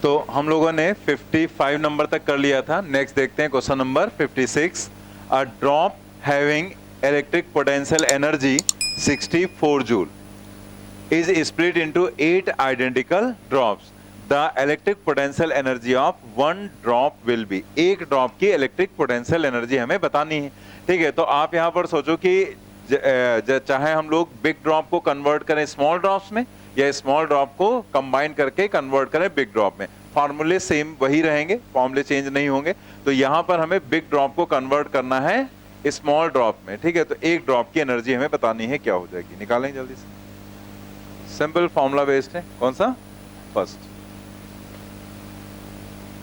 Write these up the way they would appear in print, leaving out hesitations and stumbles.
तो हम लोगों ने 55 नंबर तक कर लिया था। नेक्स्ट देखते हैं question number 56। A drop having electric potential energy 64 joule is split into 8 identical drops. The electric potential energy of one drop will be, एक ड्रॉप की इलेक्ट्रिक पोटेंशियल एनर्जी हमें बतानी है। ठीक है, तो आप यहाँ पर सोचो कि चाहे हम लोग बिग ड्रॉप को कन्वर्ट करें स्मॉल ड्रॉप्स में या स्मॉल ड्रॉप को कंबाइन करके कन्वर्ट करें बिग ड्रॉप में, फॉर्मूले सेम वही रहेंगे, फॉर्मूले चेंज नहीं होंगे। तो यहाँ पर हमें बिग ड्रॉप को कन्वर्ट करना है स्मॉल ड्रॉप में। ठीक है, तो एक ड्रॉप की एनर्जी हमें बतानी है, क्या हो जाएगी, निकालेंगे जल्दी से। सिंपल फॉर्मूला बेस्ड है, कौन सा? First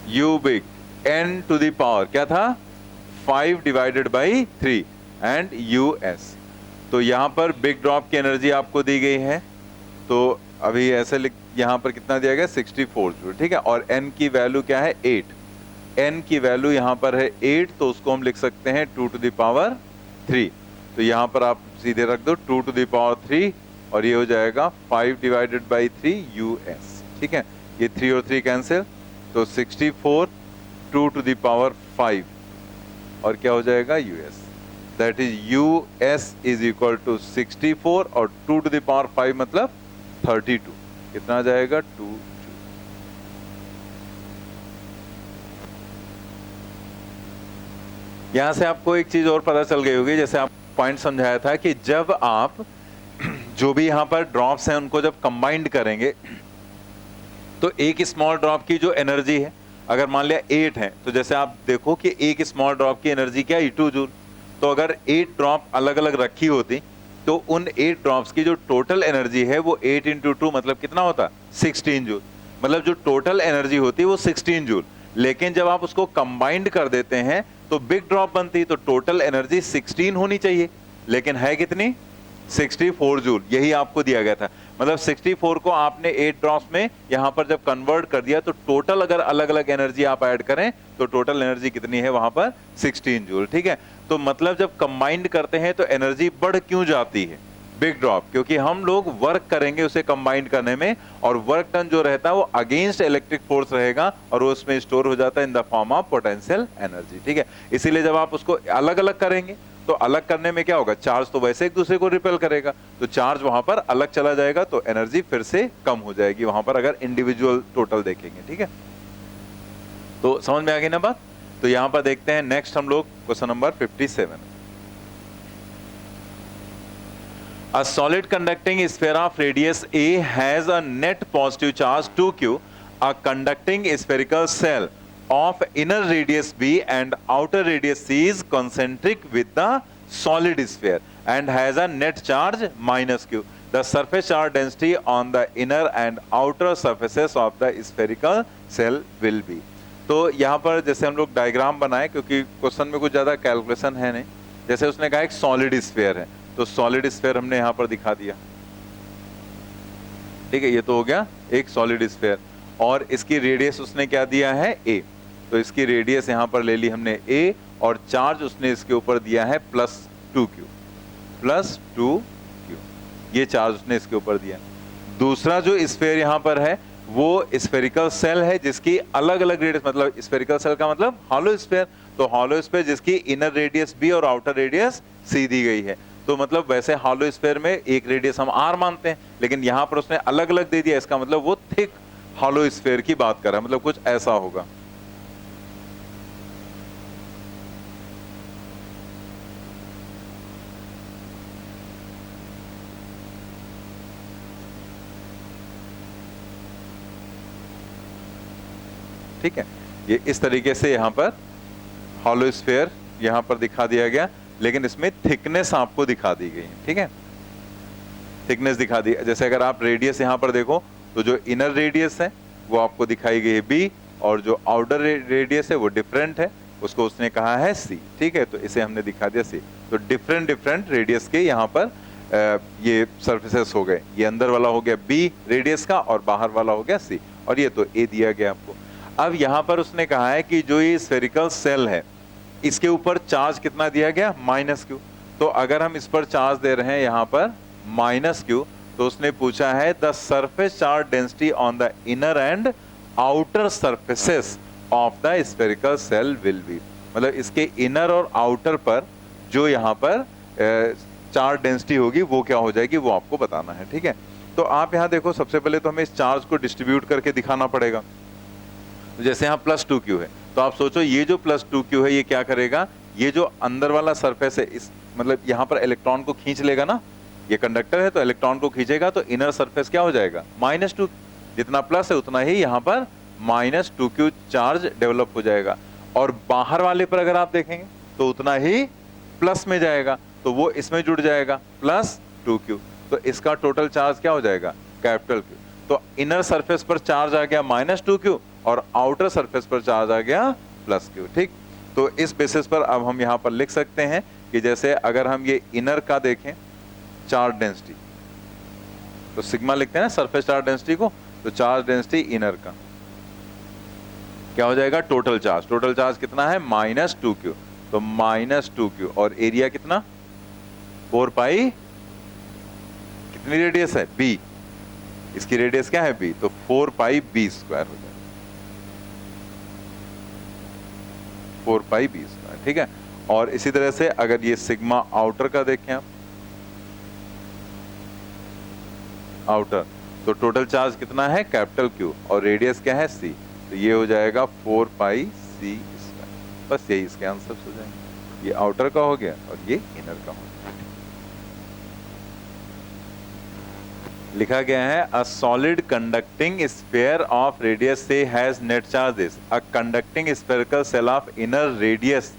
U big n to the power क्या था 5 डिवाइडेड बाई 3 एंड US। तो यहां पर बिग ड्रॉप की एनर्जी आपको दी गई है, तो अभी ऐसे लिख, यहां पर कितना दिया गया 64 जूल। ठीक है, और n की वैल्यू क्या है 8, n की वैल्यू यहां पर है 8, तो उसको हम लिख सकते हैं 2 टू द पावर 3। तो यहां पर आप सीधे रख दो 2 टू द पावर 3 और ये हो जाएगा 5 डिवाइडेड बाई 3 US। ठीक है, ये 3 और 3 कैंसिल, तो 64 2 टू द पावर 5 और क्या हो जाएगा US। That is US is equal to 64 और 2 टू द पावर 5 मतलब 32। कितना आ जाएगा 2। यहां से आपको एक चीज और पता चल गई होगी, जैसे आप पॉइंट समझाया था कि जब आप जो भी यहाँ पर ड्रॉप्स हैं उनको जब कंबाइंड करेंगे तो एक स्मॉल ड्रॉप की जो एनर्जी है, अगर मान लिया 8 है, तो जैसे आप देखो कि एक स्मॉल ड्रॉप की एनर्जी क्या है 2 जूल। तो अगर 8 ड्रॉप अलग अलग रखी होती तो उन 8 ड्रॉप्स की जो टोटल एनर्जी है वो 8 इंटू 2 मतलब कितना होता 16 जूल। मतलब जो टोटल एनर्जी होती है वो 16 जूल, लेकिन जब आप उसको कंबाइंड कर देते हैं तो बिग ड्रॉप बनती, तो टोटल एनर्जी 16 होनी चाहिए, लेकिन है कितनी 64 जूल। यही आपको दिया गया था, मतलब 64 को आपने 8 ड्रॉप्स में यहां पर जब कन्वर्ट कर दिया तो टोटल अगर अलग अलग एनर्जी आप ऐड करें तो टोटल एनर्जी कितनी है वहां पर 16 जूल। ठीक है, तो मतलब जब कंबाइंड करते हैं तो एनर्जी बढ़ क्यों जाती है बिग ड्रॉप, क्योंकि हम लोग वर्क करेंगे उसे कंबाइंड करने में, और वर्क डन जो रहता है वो अगेंस्ट इलेक्ट्रिक फोर्स रहेगा और वो उसमें स्टोर हो जाता है in the form of potential energy. ठीक है, इसीलिए जब आप उसको अलग अलग करेंगे तो अलग करने में क्या होगा, चार्ज तो वैसे एक दूसरे को रिपेल करेगा, तो चार्ज वहां पर अलग चला जाएगा, तो एनर्जी फिर से कम हो जाएगी वहां पर अगर इंडिविजुअल टोटल देखेंगे। ठीक है, तो समझ में आ गई ना बात। तो यहां पर देखते हैं नेक्स्ट हम लोग question number 57। A solid conducting sphere of radius A has a net positive charge 2q. A conducting spherical cell of inner radius B and outer radius C is concentric with the solid sphere and has a net charge minus q. The surface charge density on the inner and outer surfaces of the spherical cell will be. तो यहाँ पर जैसे हम लोग diagram बनाए, क्योंकि question में कुछ ज्यादा कैलकुलेशन है नहीं, जैसे उसने कहा एक सॉलिड स्फीयर है, तो सॉलिड स्फीयर हमने यहाँ पर दिखा दिया। ठीक है, ये तो हो गया एक सॉलिड स्फीयर, और इसकी रेडियस उसने क्या दिया है a, तो इसकी रेडियस यहाँ पर ले ली हमने a, और चार्ज उसने इसके ऊपर दिया है +2q, ये चार्ज उसने इसके ऊपर दिया। दूसरा जो स्फीयर यहाँ पर है वो स्फेरिकल सेल है जिसकी अलग अलग रेडियस, मतलब स्फेरिकल सेल का मतलब हॉलो स्फीयर, तो हॉलो स्फीयर जिसकी इनर रेडियस b और आउटर रेडियस c दी गई है। तो मतलब वैसे हॉलो स्फीयर में एक रेडियस हम r मानते हैं, लेकिन यहाँ पर उसने अलग अलग दे दिया, इसका मतलब वो थिक हॉलो स्फीयर की बात कर रहा है, मतलब कुछ ऐसा होगा। ठीक है, ये इस तरीके से यहाँ पर हॉलो स्फीयर यहाँ पर दिखा दिया गया, लेकिन इसमें थिकनेस आपको दिखा दी गई है। ठीक है, थिकनेस दिखा दी, जैसे अगर आप रेडियस यहाँ पर देखो तो जो इनर रेडियस है वो आपको दिखाई गई है b, और जो आउटर रेडियस है वो डिफरेंट है, उसको उसने कहा है c। ठीक है, तो इसे हमने दिखा दिया c। तो डिफरेंट डिफरेंट रेडियस के यहाँ पर ये सर्फेसेस हो गए, ये अंदर वाला हो गया b रेडियस का और बाहर वाला हो गया c, और ये तो a दिया गया आपको। अब यहाँ पर उसने कहा है कि जो ये स्फेरिकल सेल है इसके ऊपर चार्ज कितना दिया गया -q, तो अगर हम इस पर चार्ज दे रहे हैं यहाँ पर -q, तो उसने पूछा है the surface charge density on the inner and outer surfaces of the spherical shell will be, मतलब इसके इनर और आउटर पर जो यहाँ पर चार्ज डेंसिटी होगी वो क्या हो जाएगी, वो आपको बताना है। ठीक है, तो आप यहाँ देखो, सबसे पहले तो हमें इस चार्ज को डिस्ट्रीब्यूट करके दिखाना पड़ेगा। तो जैसे यहाँ +2q है, तो आप सोचो ये जो +2q है ये क्या करेगा, ये जो अंदर वाला सरफेस है इस मतलब यहाँ पर इलेक्ट्रॉन को खींच लेगा ना, ये कंडक्टर है तो इलेक्ट्रॉन को खींचेगा, तो इनर सरफेस क्या हो जाएगा -2, जितना प्लस है उतना ही यहाँ पर -2q चार्ज डेवलप हो जाएगा, और बाहर वाले पर अगर आप देखेंगे तो उतना ही प्लस में जाएगा, तो वो इसमें जुड़ जाएगा +2q, तो इसका टोटल चार्ज क्या हो जाएगा Q। तो इनर सरफेस पर चार्ज आ गया -2q और आउटर सरफेस पर चार्ज आ गया +q। ठीक, तो इस बेसिस पर अब हम यहाँ पर लिख सकते हैं कि जैसे अगर हम ये इनर का देखें चार्ज डेंसिटी, तो सिग्मा लिखते हैं ना सरफेस चार्ज डेंसिटी को, तो चार्ज डेंसिटी इनर का क्या हो जाएगा, टोटल चार्ज कितना है -2q, तो -2q, और एरिया कितना 4 पाई, कितनी रेडियस है b, इसकी रेडियस क्या है b, तो 4 पाई b स्क्वायर हो जाएगा, 4 पाई b स्क्वायर। ठीक है, और इसी तरह से अगर ये सिग्मा आउटर का देखें आप, आउटर, तो टोटल चार्ज कितना है Q और रेडियस क्या है c, तो ये हो जाएगा 4 पाई c स्क्वायर। बस यही इसके आंसर हो जाएंगे, ये आउटर का हो गया और ये इनर का हो गया। लिखा गया है a solid conducting sphere of radius से has net charge this, a conducting spherical shell of inner radius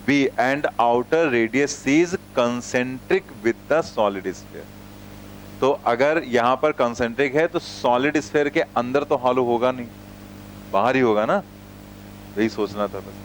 b and outer radius c is concentric with the solid sphere. तो अगर यहाँ पर कंसेंट्रिक है तो सॉलिड स्फीयर के अंदर तो हॉलो होगा नहीं, बाहर ही होगा ना, यही सोचना था बस।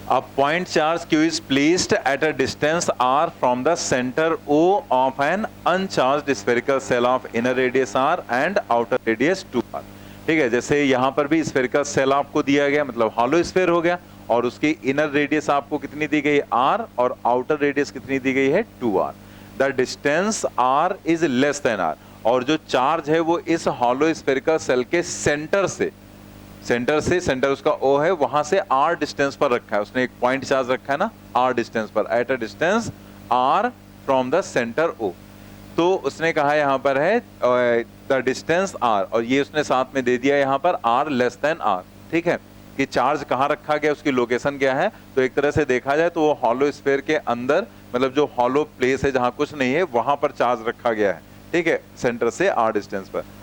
A point charge q is placed at a distance r from the center O of an uncharged spherical cell of inner radius r and outer radius 2r। ठीक है, जैसे यहाँ पर भी स्फेरिकल सेल आपको दिया गया, मतलब हॉलो स्फीयर हो गया, और उसकी इनर रेडियस आपको कितनी दी गई r और आउटर रेडियस कितनी दी गई है 2r। The distance r is less then r, और जो चार्ज है वो इस हॉलो स्फेरिकल सेल के सेंटर से सेंटर उसका O है, वहां से r डिस्टेंस पर रखा है, उसने एक पॉइंट चार्ज रखा है ना r डिस्टेंस पर, at a distance r from the centre O। तो उसने कहा यहाँ पर है द डिस्टेंस r, और ये उसने साथ में दे दिया यहाँ पर r लेस देन r। ठीक है, कि चार्ज कहाँ रखा गया, उसकी लोकेशन क्या है, तो एक तरह से देखा जाए तो वो हॉलो स्फीयर के अंदर, मतलब जो हॉलो प्लेस है जहाँ कुछ नहीं है वहां पर चार्ज रखा गया है। ठीक है, सेंटर से r डिस्टेंस पर।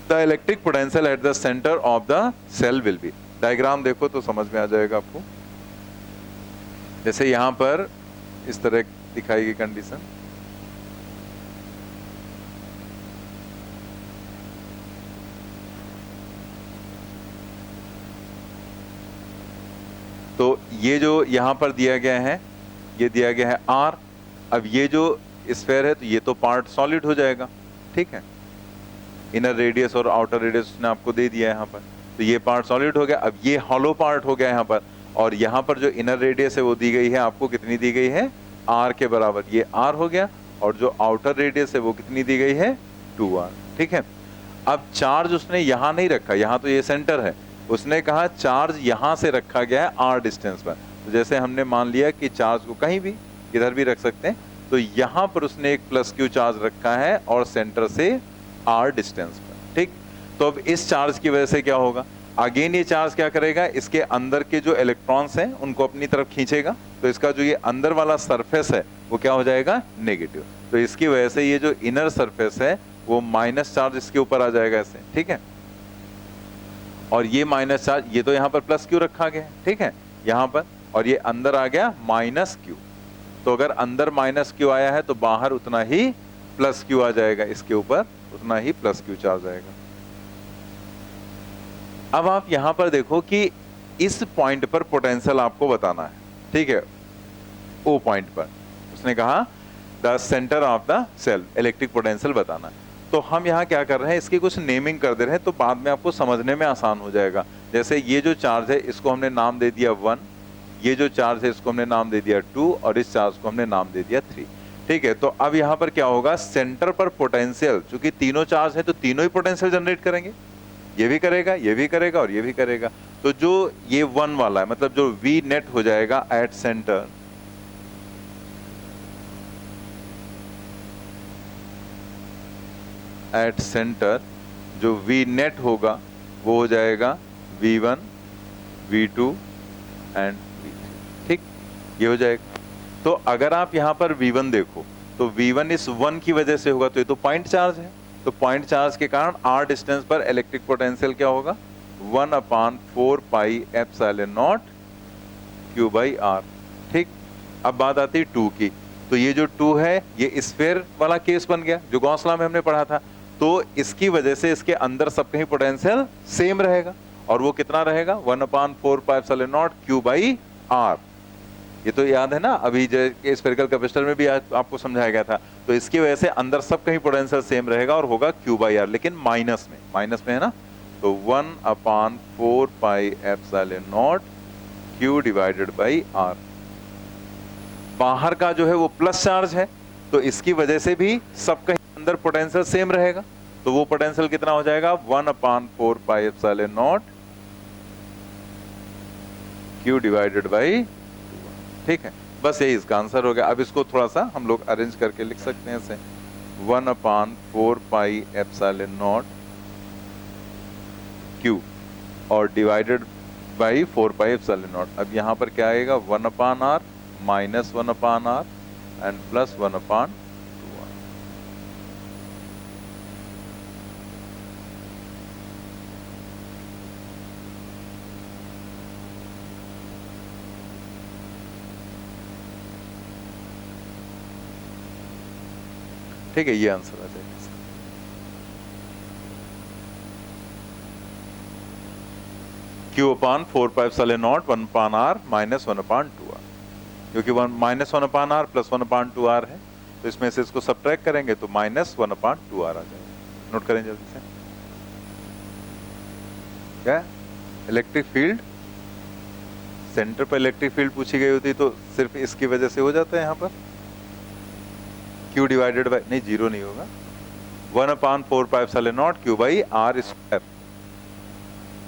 The electric potential at the center of the cell will be, diagram देखो तो समझ में आ जाएगा आपको। जैसे यहां पर इस तरह दिखाई गई कंडीशन, तो ये जो यहां पर दिया गया है, ये दिया गया है R। अब ये जो स्फीयर है तो ये तो पार्ट सॉलिड हो जाएगा। ठीक है, इनर रेडियस और आउटर रेडियस ने आपको दे दिया है यहाँ पर, तो ये पार्ट सॉलिड हो गया। अब ये हॉलो पार्ट हो गया यहाँ पर, और यहाँ पर जो इनर रेडियस है वो दी गई है आपको, कितनी दी गई है r के बराबर, ये r हो गया, और जो आउटर रेडियस है वो कितनी दी गई है 2r। ठीक है, अब चार्ज उसने यहाँ नहीं रखा, यहाँ तो ये सेंटर है, उसने कहा चार्ज यहाँ से रखा गया है r डिस्टेंस पर। तो जैसे हमने मान लिया कि चार्ज को कहीं भी इधर भी रख सकते हैं, तो यहाँ पर उसने एक +q चार्ज रखा है और सेंटर से r डिस्टेंस पर। ठीक, तो अब इस चार्ज की वजह से क्या होगा, अगेन ये चार्ज क्या करेगा, इसके अंदर के जो इलेक्ट्रॉन्स हैं उनको अपनी तरफ खींचेगा, तो इसका जो ये अंदर वाला सरफेस है वो क्या हो जाएगा नेगेटिव। तो इसकी वजह से ये जो इनर सरफेस है वो माइनस चार्ज इसके ऊपर आ जाएगा ऐसे। ठीक है, और ये माइनस चार्ज, ये तो यहाँ पर +q रखा गया है। ठीक है, यहाँ पर, और ये अंदर आ गया -q। तो अगर अंदर -q आया है तो बाहर उतना ही +q आ जाएगा, इसके ऊपर उतना ही +q चार्ज आएगा। अब आप यहां पर देखो कि इस पॉइंट पर पोटेंशियल आपको बताना है। ठीक है, ओ पॉइंट पर उसने कहा the centre of the cell electric potential बताना है। तो हम यहाँ क्या कर रहे हैं, इसकी कुछ नेमिंग कर दे रहे हैं, तो बाद में आपको समझने में आसान हो जाएगा। जैसे ये जो चार्ज है इसको हमने नाम दे दिया 1, ये जो चार्ज है इसको हमने नाम दे दिया 2 और इस चार्ज को हमने नाम दे दिया 3। ठीक है, तो अब यहाँ पर क्या होगा, सेंटर पर पोटेंशियल, चूंकि तीनों चार्ज है तो तीनों ही पोटेंशियल जनरेट करेंगे, ये भी करेगा, ये भी करेगा और ये भी करेगा। तो जो ये 1 वाला है, मतलब जो V नेट हो जाएगा एट सेंटर, एट सेंटर जो V नेट होगा वो हो जाएगा V1, V2 एंड V3। ठीक, ये हो जाएगा। तो अगर आप यहाँ पर V1 देखो तो V1 इस 1 की वजह से होगा, तो ये तो पॉइंट चार्ज है, तो पॉइंट चार्ज के कारण r डिस्टेंस पर इलेक्ट्रिक पोटेंशियल क्या होगा, 1/4 pi epsilon not Q by R। ठीक, अब बात आती है 2 की, तो ये जो 2 है ये स्फीयर वाला केस बन गया जो गॉस लॉ में हमने पढ़ा था, तो इसकी वजह से इसके अंदर सब कहीं पोटेंशियल सेम रहेगा, और वो कितना रहेगा, 1/4 pi epsilon not Q by R। ये तो याद है ना, अभी जो स्फेरिकल कैपेसिटर में भी आपको समझाया गया था। तो इसकी वजह से अंदर सब कहीं पोटेंशियल सेम रहेगा और होगा Q बाई R, लेकिन माइनस में है ना, तो 1/4 pi epsilon not Q divided by R। बाहर का जो है वो प्लस चार्ज है, तो इसकी वजह से भी सब कहीं अंदर पोटेंशियल सेम रहेगा, तो वो पोटेंशियल कितना हो जाएगा, 1/4 pi epsilon not Q divided by. ठीक है, बस यही इसका आंसर हो गया। अब इसको थोड़ा सा हम लोग अरेंज करके लिख सकते हैं ऐसे, 1/4 पाई एप्सिलॉन नॉट Q और divided by 4 pi epsilon not. अब यहाँ पर क्या आएगा, 1/R minus 1/R and plus 1/2R। ठीक है, ये आंसर आ जाएगा। Q/4 pi epsilon not 1/R minus 1/2R, क्योंकि माइनस 1/R प्लस 1/2R है, तो इसमें से इसको सब्ट्रैक्ट करेंगे तो माइनस 1/2R आ जाएगा। नोट करें जल्दी से, क्या इलेक्ट्रिक फील्ड, सेंटर पर इलेक्ट्रिक फील्ड पूछी गई होती तो सिर्फ इसकी वजह से हो जाता है यहाँ पर Q डिवाइडेड बाई, नहीं जीरो नहीं होगा, 1/4 pi epsilon not Q by R square,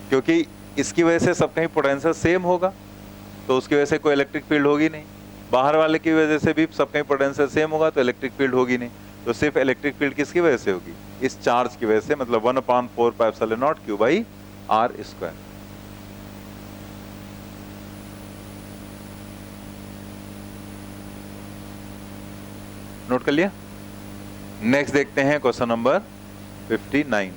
क्योंकि इसकी वजह से सब कहीं पोटेंशियल सेम होगा, तो उसकी वजह से कोई इलेक्ट्रिक फील्ड होगी नहीं, बाहर वाले की वजह से भी सब कहीं पोटेंशियल सेम होगा तो इलेक्ट्रिक फील्ड होगी नहीं, तो सिर्फ इलेक्ट्रिक फील्ड किसकी वजह से होगी, इस चार्ज की वजह से, मतलब 1/4 pi epsilon not Q by R square. Note कर लिया। नेक्स्ट देखते हैं question number 59।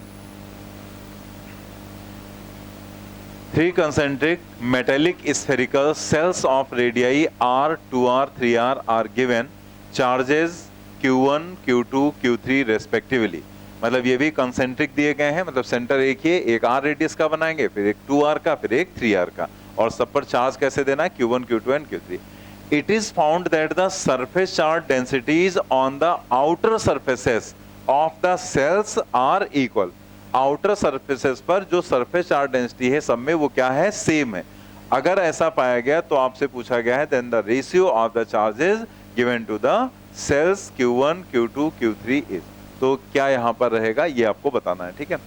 3 concentric metallic spherical cells of radii R, 2R, 3R are given charges Q1, Q2, Q3 respectively। मतलब ये भी कंसेंट्रिक दिए गए हैं, मतलब सेंटर एक ही, एक R रेडियस का बनाएंगे, फिर एक 2R का, फिर एक 3R का, और सब पर चार्ज कैसे देना है, Q1, Q2 and Q3। It is found that the surface charge densities on the outer surfaces of the cells are equal। Outer surfaces पर जो सरफेस चार्ज डेंसिटी है सब में वो क्या है, सेम है। अगर ऐसा पाया गया तो आपसे पूछा गया है then the ratio of the charges given to the cells Q1, Q2, Q3 is. तो क्या यहाँ पर रहेगा ये आपको बताना है। ठीक है,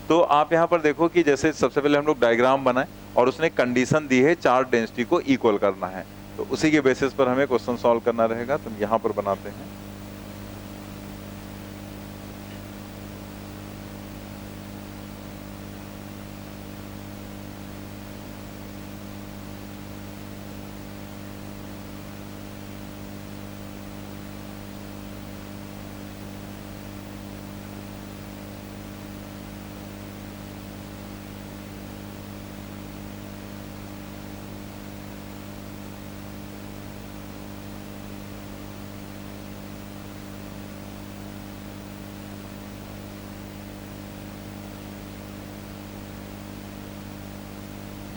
तो आप यहाँ पर देखो कि जैसे सबसे पहले हम लोग डायग्राम बनाए और उसने कंडीशन दी है चार्ज डेंसिटी को इक्वल करना है, तो उसी के बेसिस पर हमें क्वेश्चन सॉल्व करना रहेगा। तो यहाँ पर बनाते हैं,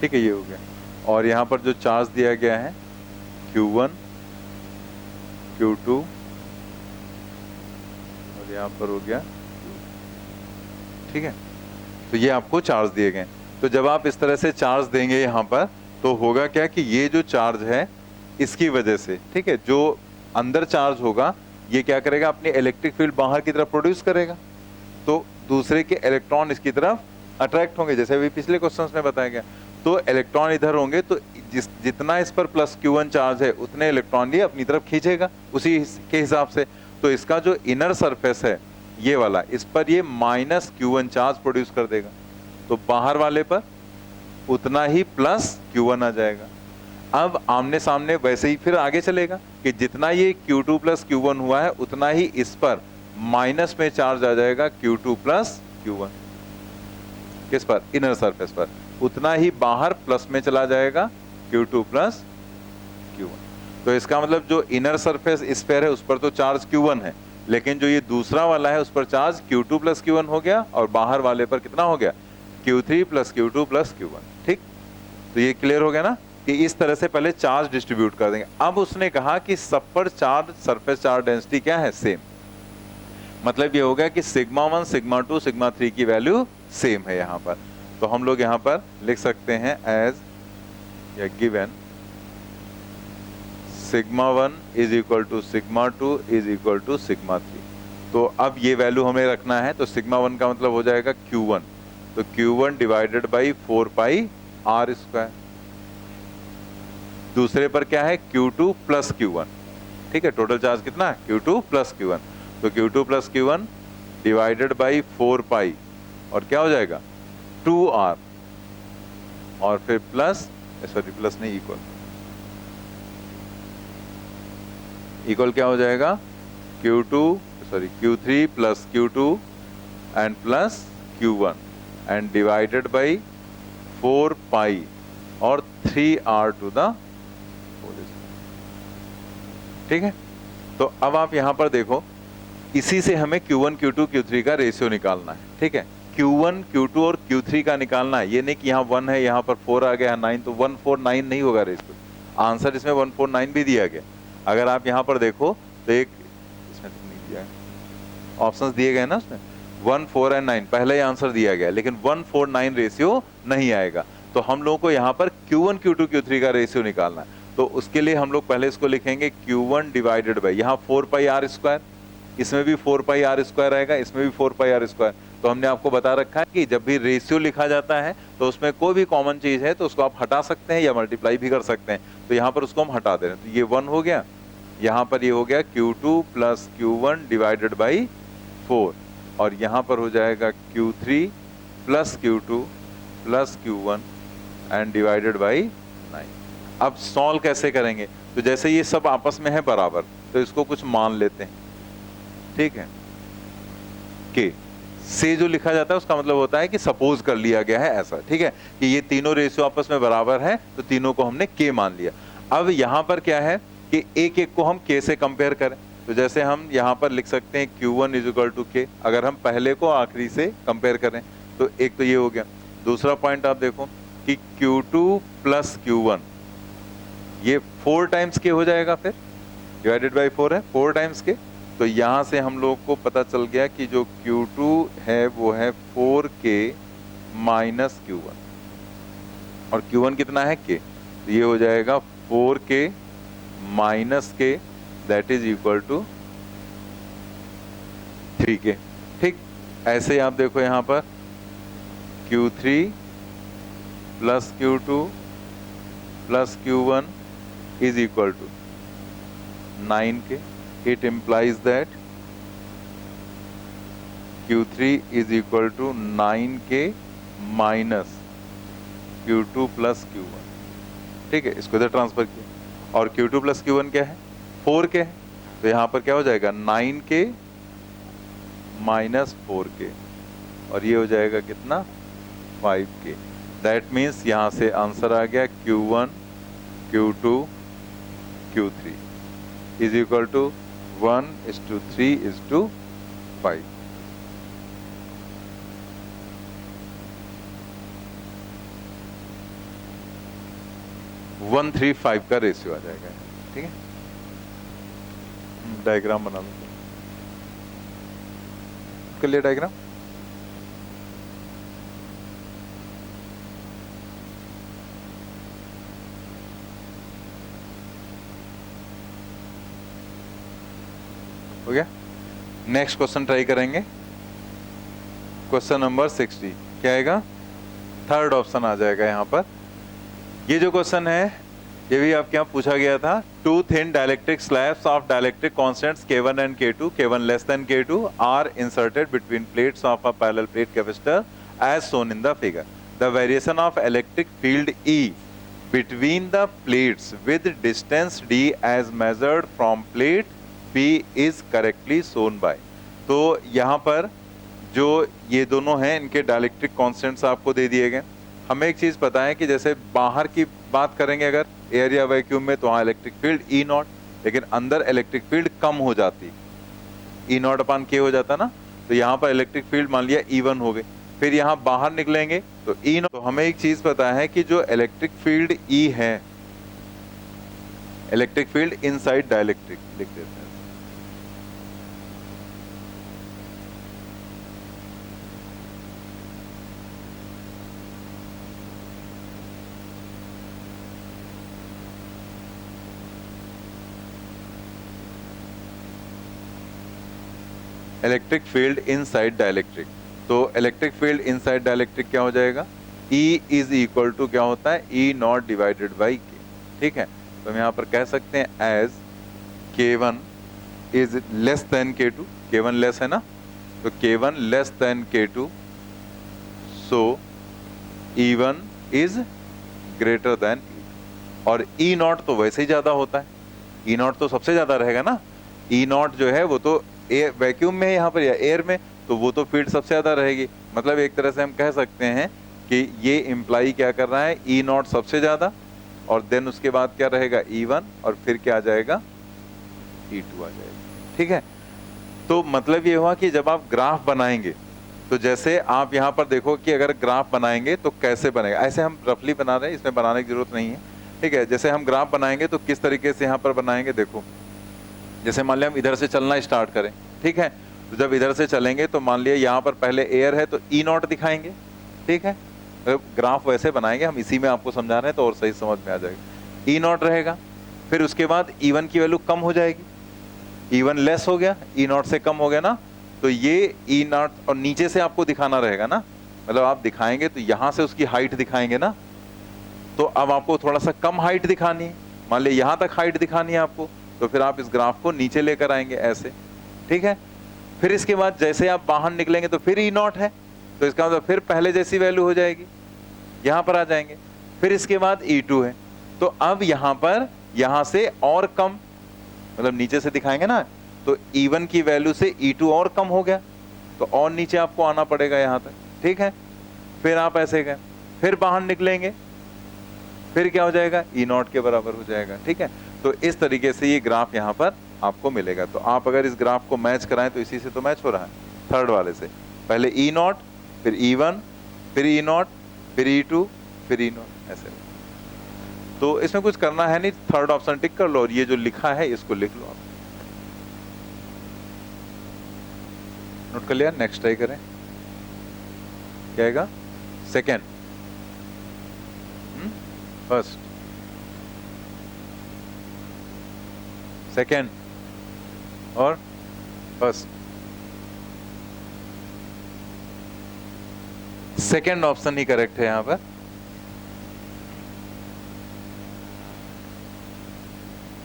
ठीक है, ये हो गया। और यहाँ पर जो चार्ज दिया गया है Q1, Q2 और यहाँ पर हो गया, ठीक है, तो ये आपको चार्ज दिए गए। तो जब आप इस तरह से चार्ज देंगे यहाँ पर तो होगा क्या कि ये जो चार्ज है इसकी वजह से, ठीक है, जो अंदर चार्ज होगा ये क्या करेगा, अपनी इलेक्ट्रिक फील्ड बाहर की तरफ प्रोड्यूस करेगा, तो दूसरे के इलेक्ट्रॉन इसकी तरफ अट्रैक्ट होंगे, जैसे अभी पिछले क्वेश्चंस में बताया गया। तो इलेक्ट्रॉन इधर होंगे तो जितना इस पर प्लस Q1 चार्ज है उतने इलेक्ट्रॉन ये अपनी तरफ खींचेगा उसी के हिसाब से। तो इसका जो इनर सरफेस है ये वाला, इस पर ये माइनस Q1 चार्ज प्रोड्यूस कर देगा, तो बाहर वाले पर उतना ही प्लस Q1 आ जाएगा। अब आमने सामने वैसे ही फिर आगे चलेगा कि जितना ये Q2 प्लस Q1 हुआ है उतना ही इस पर माइनस में चार्ज आ जाएगा Q2 प्लस Q1, किस पर, इनर सरफेस पर, उतना ही बाहर प्लस में चला जाएगा Q2 प्लस Q1। तो इसका मतलब जो इनर सरफेस स्फीयर है उस पर तो चार्ज Q1 है, लेकिन जो ये दूसरा वाला है उस पर चार्ज Q2 प्लस Q1 हो गया, और बाहर वाले पर कितना हो गया, Q3 plus Q2 plus Q1। ठीक, तो ये क्लियर हो गया ना कि इस तरह से पहले चार्ज डिस्ट्रीब्यूट कर देंगे। अब उसने कहा कि सब पर चार्ज सरफेस चार्ज डेंसिटी क्या है, सेम। मतलब ये हो गया कि सिग्मा 1 सिग्मा 2 सिग्मा 3 की वैल्यू सेम है यहाँ पर। तो हम लोग यहाँ पर लिख सकते हैं एज या given sigma 1 is equal to sigma 2 is equal to sigma 3। तो अब ये वैल्यू हमें रखना है, तो सिग्मा 1 का मतलब हो जाएगा Q1, तो Q1 divided by 4 pi R square. दूसरे पर क्या है, Q2 प्लस Q1, ठीक है, टोटल चार्ज कितना है, Q2 प्लस Q1, तो Q2 plus Q1 divided by 4 पाई, और क्या हो जाएगा 2R, और फिर प्लस, सॉरी प्लस नहीं, इक्वल क्या हो जाएगा, Q3 plus Q2 and plus Q1 and divided by 4 पाई और 3R टू द, ठीक है। तो अब आप यहां पर देखो, इसी से हमें Q1 Q2 Q3 का रेशियो निकालना है, ठीक है। Q1 Q2 और Q3 का निकालना है, ये नहीं कि यहाँ 1 है यहाँ पर 4 आ गया 9, तो 149 नहीं होगा रेशियो। आंसर इसमें 149 भी दिया गया। अगर आप यहाँ पर देखो तो एक इसमें तो नहीं दिया है, ऑप्शंस दिए गए ना उसमें 1, 4 एंड 9, पहले ही आंसर दिया गया, लेकिन 149 रेशियो नहीं आएगा। तो हम लोगों को यहाँ पर Q1 Q2 Q3 का रेशियो निकालना है। तो उसके लिए हम लोग पहले इसको लिखेंगे Q1 डिवाइडेड बाई, यहाँ 4 पाई R स्क्वायर, इसमें भी 4 पाई R स्क्वायर आएगा, इसमें भी 4 पाई R स्क्वायर। तो हमने आपको बता रखा है कि जब भी रेशियो लिखा जाता है तो उसमें कोई भी कॉमन चीज है तो उसको आप हटा सकते हैं या मल्टीप्लाई भी कर सकते हैं। तो यहाँ पर उसको हम हटा दे रहे हैं, तो ये 1 हो गया, यहाँ पर ये हो गया Q2 plus Q1 divided by 4, और यहाँ पर हो जाएगा Q3 plus Q2 plus Q1 and divided by 9। अब सॉल्व कैसे करेंगे, तो जैसे ये सब आपस में है बराबर, तो इसको कुछ मान लेते हैं, ठीक है। के से जो लिखा जाता है उसका मतलब होता है कि सपोज कर लिया गया है ऐसा, ठीक है, कि ये तीनों रेशियो आपस में बराबर है, तो तीनों को हमने के मान लिया। अब यहाँ पर क्या है कि एक एक को हम के से कंपेयर करें, तो जैसे हम यहाँ पर लिख सकते हैं Q1 इज इक्वल टू के, अगर हम पहले को आखिरी से कंपेयर करें तो एक तो ये हो गया। दूसरा पॉइंट आप देखो कि Q2 प्लस Q1 ये 4 टाइम्स के हो जाएगा, फिर डिवाइडेड बाई 4 है 4 टाइम्स के, तो यहां से हम लोग को पता चल गया कि जो Q2 है वो है 4K माइनस Q1, और Q1 कितना है K, तो ये हो जाएगा 4K minus K, that is equal to 3K। ठीक, ऐसे आप देखो यहाँ पर Q3 plus Q2 plus Q1 is equal to 9K. It implies that Q3 is equal to 9K minus Q2 plus Q1, ठीक है, इसको इधर ट्रांसफर किया, और Q2 प्लस Q1 क्या है 4K है, तो यहाँ पर क्या हो जाएगा 9K माइनस 4K, और ये हो जाएगा कितना 5K। दैट मीन्स यहाँ से आंसर आ गया Q1 Q2 Q3 is equal to 1:3:5। 1:3:5 का रेशियो आ जाएगा, ठीक है। डायग्राम बना लो, कर लिया डायग्राम। हो गया। नेक्स्ट क्वेश्चन ट्राई करेंगे, क्वेश्चन नंबर 60 क्या आएगा, थर्ड ऑप्शन आ जाएगा यहाँ पर। ये जो क्वेश्चन है ये भी आपके यहाँ पूछा गया था। Two thin dielectric slabs of dielectric constants K1 and K2, K1 less than K2 are inserted between plates of a parallel plate capacitor as shown in the figure. The variation of electric field E between the plates with distance D as measured from plate P is correctly shown by। तो यहाँ पर जो ये दोनों हैं इनके dielectric constants आपको दे दिए गए। हमें एक चीज पता है कि जैसे बाहर की बात करेंगे अगर एयर या वैक्यूम में, तो वहाँ इलेक्ट्रिक फील्ड ई नॉट, लेकिन अंदर इलेक्ट्रिक फील्ड कम हो जाती, ई नॉट अपान के हो जाता ना। तो यहाँ पर इलेक्ट्रिक फील्ड मान लिया E1 हो गई, फिर यहाँ बाहर निकलेंगे तो ई नॉट। तो हमें एक चीज पता है कि जो इलेक्ट्रिक फील्ड E है, इलेक्ट्रिक फील्ड इनसाइड डाइलेक्ट्रिक लिख देते हैं। इलेक्ट्रिक फील्ड इनसाइड डाइलेक्ट्रिक, तो इलेक्ट्रिक फील्ड इनसाइड डाइलेक्ट्रिक क्या हो जाएगा, E इज इक्वल टू क्या होता है, E नॉट डिवाइडेड बाई के। ठीक है, तो हम यहाँ पर कह सकते हैं as K1 is less than K2, K1 less है ना, तो K1 less than K2, so E1 is greater than E2। और E नॉट तो वैसे ही ज्यादा होता है, E नॉट तो सबसे ज्यादा रहेगा ना। E नॉट जो है वो तो वैक्यूम में यहाँ पर या एयर में, तो वो तो फील्ड सबसे ज्यादा रहेगी। मतलब एक तरह से हम कह सकते हैं कि ये इम्प्लाई क्या कर रहा है, E नॉट सबसे ज्यादा, और देन उसके बाद क्या रहेगा E1, और फिर क्या आ जाएगा E2 आ जाएगा। ठीक है, तो मतलब ये हुआ कि जब आप ग्राफ बनाएंगे, तो जैसे आप यहाँ पर देखो कि अगर ग्राफ बनाएंगे तो कैसे बनेगा, ऐसे हम रफली बना रहे हैं, इसमें बनाने की जरूरत नहीं है। ठीक है, जैसे हम ग्राफ बनाएंगे तो किस तरीके से यहाँ पर बनाएंगे, देखो जैसे मान लिया हम इधर से चलना स्टार्ट करें। ठीक है, तो जब इधर से चलेंगे तो मान लिया यहाँ पर पहले एयर है तो E नॉट दिखाएंगे। ठीक है, तो ग्राफ वैसे बनाएंगे, हम इसी में आपको समझा रहे हैं तो और सही समझ में आ जाएगा। E नॉट रहेगा, फिर उसके बाद E1 की वैल्यू कम हो जाएगी, E1 लेस हो गया, E नॉट से कम हो गया ना, तो ये E नॉट, और नीचे से आपको दिखाना रहेगा ना, मतलब आप दिखाएंगे तो यहाँ से उसकी हाइट दिखाएंगे ना, तो अब आपको थोड़ा सा कम हाइट दिखानी है, मान लिया यहाँ तक हाइट दिखानी है आपको, तो फिर आप इस ग्राफ को नीचे लेकर आएंगे ऐसे। ठीक है, फिर इसके बाद जैसे आप बाहर निकलेंगे तो फिर E नॉट है, तो इसका मतलब फिर पहले जैसी वैल्यू हो जाएगी, यहाँ पर आ जाएंगे। फिर इसके बाद E2 है, तो अब यहाँ पर यहाँ से और कम, मतलब नीचे से दिखाएंगे ना, तो E1 की वैल्यू से E2 और कम हो गया, तो और नीचे आपको आना पड़ेगा यहाँ तक। ठीक है, फिर आप ऐसे गए, फिर बाहर निकलेंगे, फिर क्या हो जाएगा, E नॉट के बराबर हो जाएगा। ठीक है, तो इस तरीके से ये ग्राफ यहाँ पर आपको मिलेगा। तो आप अगर इस ग्राफ को मैच कराएं तो इसी से तो मैच हो रहा है, थर्ड वाले से, पहले E नॉट, फिर E1, फिर E नॉट, फिर E2, फिर E नॉट, ऐसे। तो इसमें कुछ करना है नहीं, थर्ड ऑप्शन टिक कर लो और ये जो लिखा है इसको लिख लो आप, नोट कर लिया। नेक्स्ट ट्राई करें, क्या आएगा, सेकेंड, फर्स्ट, सेकेंड और फर्स्ट। सेकेंड ऑप्शन ही करेक्ट है यहां पर।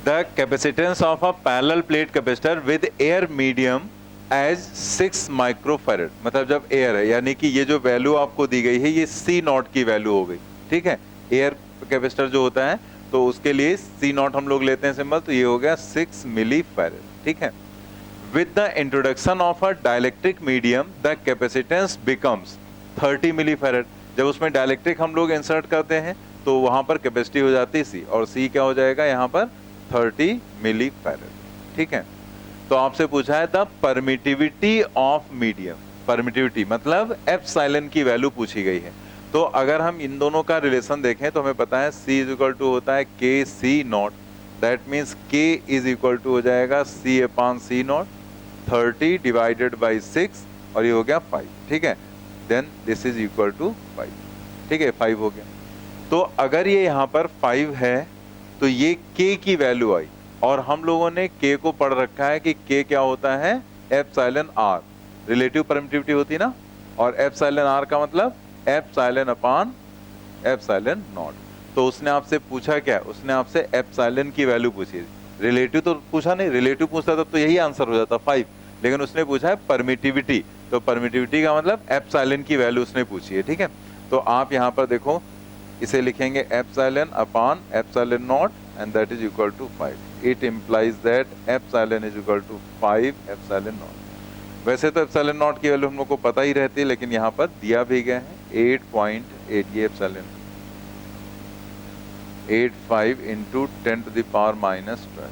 The capacitance of a parallel plate capacitor with air medium as 6 microfarad, मतलब जब एयर है, यानी कि ये जो वैल्यू आपको दी गई है ये C नॉट की वैल्यू हो गई। ठीक है, एयर कैपेसिटर जो होता है तो उसके लिए C नॉट हम लोग लेते हैं सिंबल, तो ये हो गया 6 मिली फैरड। ठीक है, with the introduction of a dielectric medium the capacitance becomes 30 millifarad. जब उसमें डाइलेक्ट्रिक हम लोग इंसर्ट करते हैं तो वहां पर कैपेसिटी हो जाती है C, और C क्या हो जाएगा यहाँ पर 30 मिली फैरड। ठीक है, तो आपसे पूछा है the permittivity of medium, permittivity मतलब एप्सिलॉन की वैल्यू पूछी गई है। तो अगर हम इन दोनों का रिलेशन देखें तो हमें पता है C इज इक्वल टू होता है के C naught, that means K is equal to हो जाएगा C upon C naught, 30 divided by 6, और ये हो गया 5। ठीक है, then this is equal to 5। ठीक है, 5 हो गया। तो अगर ये यहाँ पर 5 है तो ये K की वैल्यू आई, और हम लोगों ने k को पढ़ रखा है कि k क्या होता है, एप्सिलॉन r, रिलेटिव परमिटिविटी होती है ना, और एप्सिलॉन r का मतलब एप्सिलॉन अपॉन एप्सिलॉन नॉट। तो उसने आपसे पूछा क्या, उसने आपसे एप्सिलॉन की वैल्यू पूछी, रिलेटिव तो पूछा नहीं, रिलेटिव पूछता तब तो यही आंसर हो जाता 5, लेकिन उसने पूछा है परमिटिविटी, तो परमिटिविटी का मतलब एप्सिलॉन की वैल्यू उसने पूछी है, ठीक है। तो आप यहाँ पर देखो इसे लिखेंगे epsilon upon epsilon naught and that is equal to 5। It implies that epsilon is equal to 5 epsilon naught. वैसे तो एप्सिलॉन नॉट की वैल्यू हम लोग को पता ही रहती है, लेकिन यहाँ पर दिया भी गया है 8.8, ये epsilon 85 into 10 to the power -12।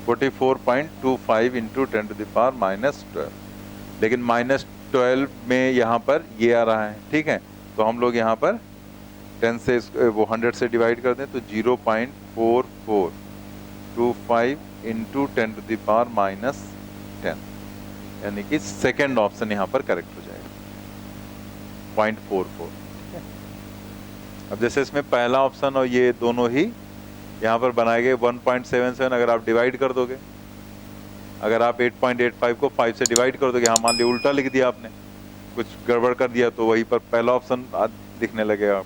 (44.25 into 10 to the power -12), लेकिन -12 में यहाँ पर ये आ रहा है, ठीक है। तो हम लोग यहाँ पर 10 से वो 100 से डिवाइड कर दें तो 0.4425 इंटू 10 टू द पावर -10, यानी कि सेकेंड ऑप्शन यहाँ पर करेक्ट हो जाएगा 0.44। अब जैसे इसमें पहला ऑप्शन और ये दोनों ही यहाँ पर बनाए गए 1.77, अगर आप डिवाइड कर दोगे, अगर आप 8.85 को 5 से डिवाइड कर दोगे, हाँ मान लिया उल्टा लिख दिया आपने, कुछ गड़बड़ कर दिया, तो वहीं पर पहला ऑप्शन दिखने लगेगा।